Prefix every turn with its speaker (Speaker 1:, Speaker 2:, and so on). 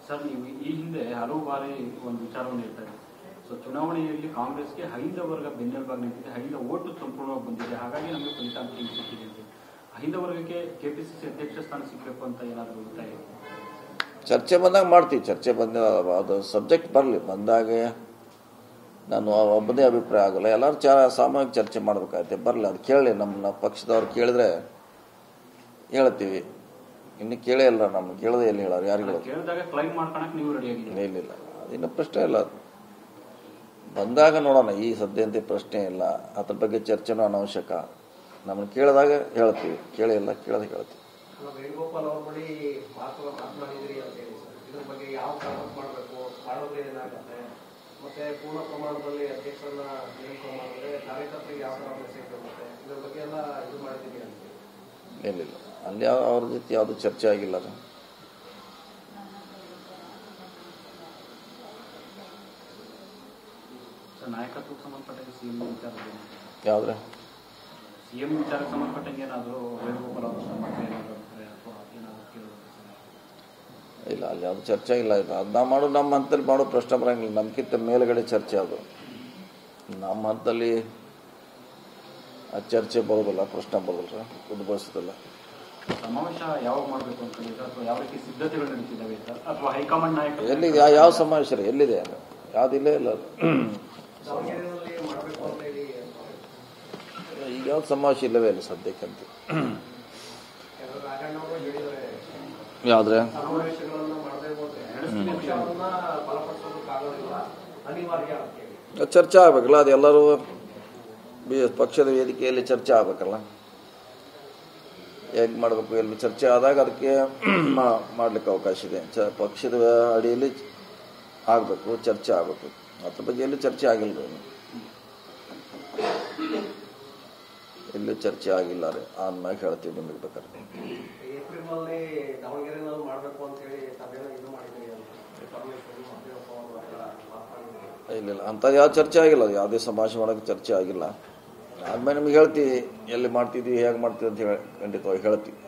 Speaker 1: Sir, ನೀವು ಈ ಹಿಂದೆ ಹಲವು ಬಾರಿ ಒಂದು ವಿಚಾರವನ್ನು ಹೇಳ್ತಾರೆ. ಸೊ ಚುನಾವಣೆಯಲ್ಲಿ ಕಾಂಗ್ರೆಸ್ಗೆ ಹೈಂದ ವರ್ಗ ಬೆನ್ನೆಲುಬಾಗಿ ನಿಂತಿದೆ, ಹೈಂದ ಓಟು ಸಂಪೂರ್ಣವಾಗಿ ಬಂದಿದೆ, ಹಾಗಾಗಿ ನಮಗೆ ಫಲಿತಾಂಶ ಸಿಕ್ಕಿದೆ ಅಂತ. ಹೈಂದ ವರ್ಗಕ್ಕೆ ಕೆಪಿಸಿಸಿ ಅಧ್ಯಕ್ಷ ಸ್ಥಾನ ಸಿಗಬೇಕು ಅಂತ ಏನಾದರೂ ಒತ್ತಾಯ?
Speaker 2: ಚರ್ಚೆ ಬಂದಾಗ ಮಾಡ್ತೀವಿ. ಚರ್ಚೆ ಬಂದ ಅದು ಸಬ್ಜೆಕ್ಟ್ ಬರಲಿ, ಬಂದಾಗ ನಾನು ಒಬ್ಬನೇ ಅಭಿಪ್ರಾಯ ಆಗೋಲ್ಲ. ಎಲ್ಲರೂ ಸಾಮೂಹಿಕ ಚರ್ಚೆ ಮಾಡಬೇಕಾಗುತ್ತೆ. ಬರಲಿ, ಅದು ಕೇಳಿ, ನಮ್ಮ ಪಕ್ಷದವ್ರು ಕೇಳಿದ್ರೆ ಹೇಳ್ತೀವಿ. ಇನ್ನು ಕೇಳೇ ಇಲ್ಲ, ನಮ್ಮ ಕೇಳದೆ ಎಲ್ಲಿ ಹೇಳೋರು, ಯಾರು ಹೇಳೋದು? ಇಲ್ಲ, ಅದಿನ್ನೂ ಪ್ರಶ್ನೆ ಇಲ್ಲ. ಬಂದಾಗ ನೋಡೋಣ. ಈ ಸದ್ಯಂತೆ ಪ್ರಶ್ನೆ ಇಲ್ಲ, ಅದ್ರ ಬಗ್ಗೆ ಚರ್ಚೆನೂ ಅನವಶ್ಯಕ. ನಮ್ಮನ್ನು ಕೇಳಿದಾಗ ಹೇಳ್ತೀವಿ, ಕೇಳಿಲ್ಲ ಕೇಳದೆ ಹೇಳ್ತೀವಿ.
Speaker 3: ವೇಣುಗೋಪಾಲ್ ಅವ್ರ ಬಳಿ ಮಾತನಾಡಿದ್ರಿ ಅಂತ ಹೇಳಿ ಸರ್, ಇದ್ರ ಬಗ್ಗೆ ಯಾವ ಕ್ರಮ ಮಾಡಬೇಕು, ಮಾಡಿದ್ರೆ ಏನಾಗುತ್ತೆ, ಮತ್ತೆ ಪೂರ್ಣ ಪ್ರಮಾಣದಲ್ಲಿ ಅಧ್ಯಕ್ಷರನ್ನ ನೇಮಕ ಮಾಡಿದ್ರೆ ಕಾರ್ಯಕರ್ತರಿಗೆ ಯಾವ ಥರ ಮೆಸೇಜ್ ಬರುತ್ತೆ, ಇದ್ರ ಬಗ್ಗೆ ಎಲ್ಲ ಇದು ಮಾಡಿದ್ದೀವಿ ಅಂತ.
Speaker 2: ಏನಿಲ್ಲ, ಅಲ್ಲಿ ಅವ್ರ ಜೊತೆ ಯಾವುದು ಚರ್ಚೆ ಆಗಿಲ್ಲ. ಅದು
Speaker 1: ನಾಯಕತ್ವಕ್ಕೆ ಸಂಬಂಧಪಟ್ಟಂಗೆ ಸಿಎಂ ವಿಚಾರ
Speaker 2: ಯಾವ್ದ್ರೆ
Speaker 1: ಸಿಎಂ ವಿಚಾರಕ್ಕೆ ಸಂಬಂಧಪಟ್ಟಂಗೆ ಏನಾದರೂ ವೇಣುಗೋಪಾಲ್ ಅವರು
Speaker 2: ಇಲ್ಲ, ಅಲ್ಲಿ ಯಾವುದು ಚರ್ಚೆ ಇಲ್ಲ. ಇದು ಅದು ನಾವು ಮಾಡೋ ನಮ್ಮ ಹಂತದಲ್ಲಿ ಮಾಡೋ ಪ್ರಶ್ನೆ ಬರೋಂಗಿಲ್ಲ. ನಮ್ಗಿಂತ ಮೇಲುಗಡೆ ಚರ್ಚೆ ಅದು. ನಮ್ಮ ಹಂತದಲ್ಲಿ ಆ ಚರ್ಚೆ ಬರೋದಿಲ್ಲ, ಪ್ರಶ್ನೆ ಬರೋದಿಲ್ಲ, ಉದ್ಭವಿಸೋದಿಲ್ಲ.
Speaker 1: ಸಮಾವೇಶ ಯಾವಾಗ ಮಾಡಬೇಕು ಅಂತ ಅಥವಾ ಯಾವ ರೀತಿ ಸಿದ್ಧತೆಗಳು ನಡೀತಿದ್ದಾವೆ ಅಥವಾ ಹೈಕಮಾಂಡ್ ನಾಯಕ
Speaker 2: ಎಲ್ಲಿದೆ? ಯಾವ ಸಮಾವೇಶ ಎಲ್ಲಿದೆ? ಯಾವುದಿಲ್ಲ ಇಲ್ಲ. ಈಗ ಯಾವ್ದು ಸಮಾವೇಶ ಇಲ್ಲವೇ ಇಲ್ಲ ಸದ್ಯಕ್ಕಂತ. ಯಾವ್ದ್ರೆ ಚರ್ಚೆ ಆಗ್ಬೇಕಲ್ಲ, ಅದು ಎಲ್ಲರೂ ಪಕ್ಷದ ವೇದಿಕೆಯಲ್ಲಿ ಚರ್ಚೆ ಆಗ್ಬೇಕಲ್ಲ. ಹೇಗೆ ಮಾಡಬೇಕು, ಎಲ್ಲಿ ಚರ್ಚೆ ಆದಾಗ ಅದಕ್ಕೆ ಮಾಡ್ಲಿಕ್ಕೆ ಅವಕಾಶ ಇದೆ. ಪಕ್ಷದ ಅಡಿಯಲ್ಲಿ ಆಗಬೇಕು, ಚರ್ಚೆ ಆಗಬೇಕು. ಅದ್ರ ಬಗ್ಗೆ ಎಲ್ಲಿ ಚರ್ಚೆ ಆಗಿಲ್ಲ, ಎಲ್ಲಿ ಚರ್ಚೆ ಆಗಿಲ್ಲ ರೀ. ಆದ್ಮ್ಯಾಗ ಹೇಳ್ತೀವಿ ನಿಮಗೆ ಬೇಕಾದ್ರೆ. ಇಲ್ಲ, ಅಂಥದ್ದು ಯಾವ ಚರ್ಚೆ ಆಗಿಲ್ಲ. ಅದು ಯಾವುದೇ ಸಮಾವೇಶ ಮಾಡೋಕ್ಕೆ ಚರ್ಚೆ ಆಗಿಲ್ಲ. ಆದ್ಮೇಲೆ ನಿಮ್ಗೆ ಹೇಳ್ತೀವಿ, ಎಲ್ಲಿ ಮಾಡ್ತಿದ್ವಿ, ಹೇಗೆ ಮಾಡ್ತೀವಿ ಅಂತ ಹೇಳಿ ಖಂಡಿತವಾಗಿ ಹೇಳ್ತೀವಿ.